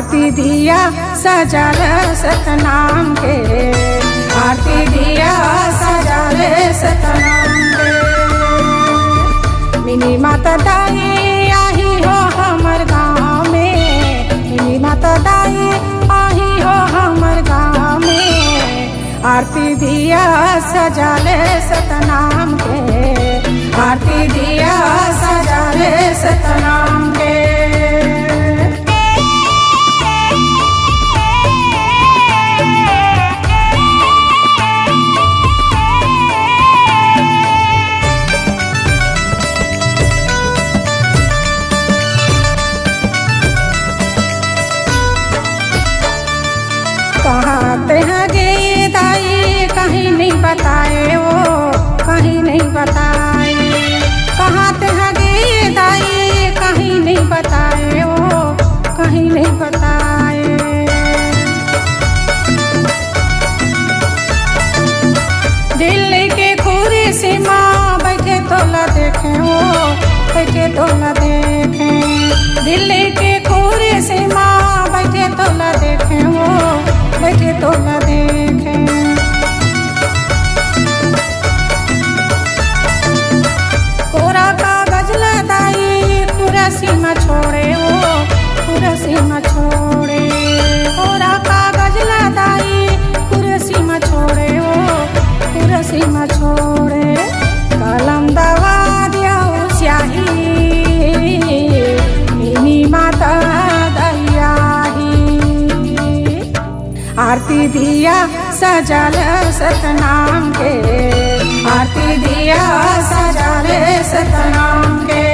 आरती दिया सजल सतनाम के, आरती दिया सजल सतनाम के। मिनी माता दाई आही हो हमर गाँव में, मिनी माता दाई आही हो हमर गाँव में। आरती दिया सजल सतनाम के, आरती दिया सजल सतनाम के। कहते हैं गे दाई कहीं नहीं बताए वो, कहीं नहीं बताए। कहते हैं गे दाई कहीं नहीं बताए वो, कहीं नहीं बताए। दिल्ली के कुर्सी माँ बैठे तो न देखें वो, बैठे तो न देखें। दिल्ली के कुर्सी माँ बैठे तो न देखें वो, बैठे तो न देखें। कोरा कागज लदाई कुर्सी में छोड़े वो, कुर्सी में छोड़े। कोरा कागज लदाई कुर्सी में छोड़े वो, कुर्सी में छोड़े। कलम दवा दिया स्याही मिनी माता आरती दिया सजल सतनाम के, आरती दिया सजल सतनाम के।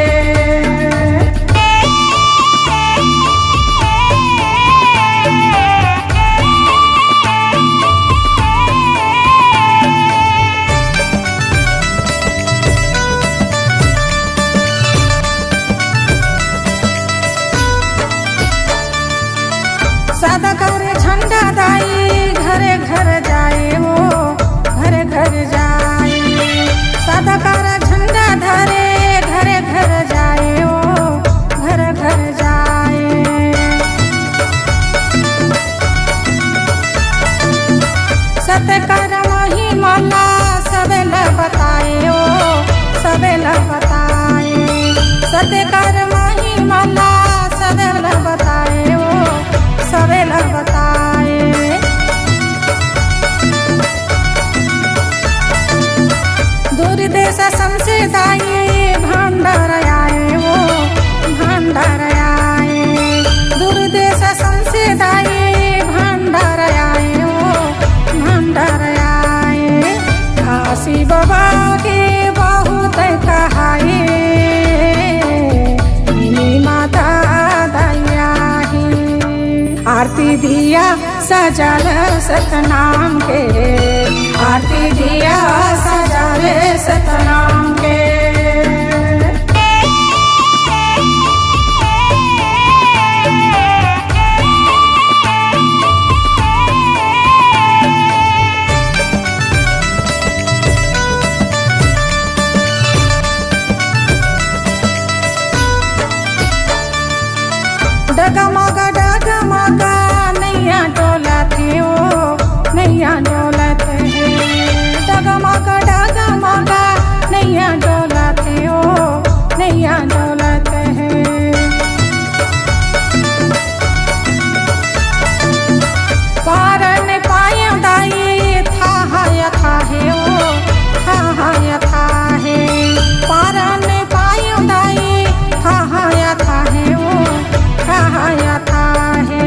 सदा करे झंडा दाई घरे घर जाए वो, घरे घर जाए। सदा करे झंडा धरे घरे घर जाए वो, घरे घर जाए। सत्य कर महिमा सबे ल बताए वो, सबे ल बताए। सत्य कर महिमा सबे ल बताए वो, सबे ल बताए। दूर देश समसे दाई भंडार आए वो, भंडार आए। दूर देश समसे दाई भंडार आए वो, भंडार आए। काशी बाबा के बहुत कहाए मिनी माता आरती दिया सजल सतनाम के, आरती दिया सजल सतनाम के। डगमगा डगमगा नैया डोलत है वो, नैया डोलत है। डगमगा डगमगा नैया डोलत है वो, नैया डोलत है। पारन पाय दाई था है वो, था है। पारन पाय दाई था है वो, था है।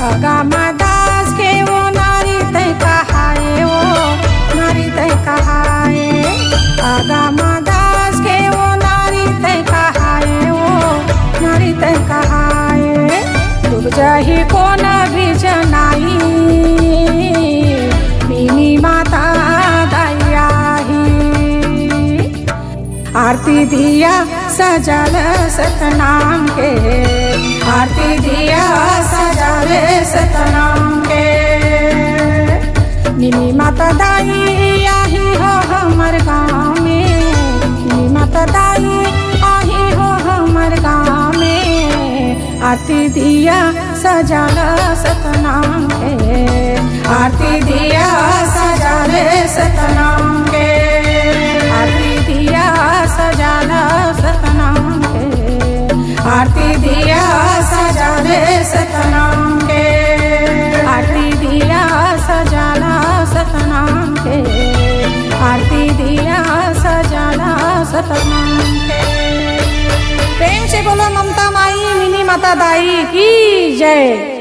अगामा दास के वो नारी तय कहाए वो, नारी तय कहाए। अगामा दास के वो नारी तय कहाए वो, नारी तय कहाए। डूब जाही को न भी जनाई मिनी माता दयाही। आरती दिया सजल सतनाम के, आरती दिया सजल सतनाम के। मिनी माता दाई आही हो हमर गाँव में, मिनी माता दाई आही आरती दिया सजाला सतनाम के, आरती दिया सजाले सतनाम के, आरती दिया सजाला सतनाम के, आरती दिया सजाले सतनाम के, आरती दिया सजाला सतनाम के, आरती दिया सजाला सतनाम के। प्रेम से बोलो ममता माई मिनी माता दाई की जय।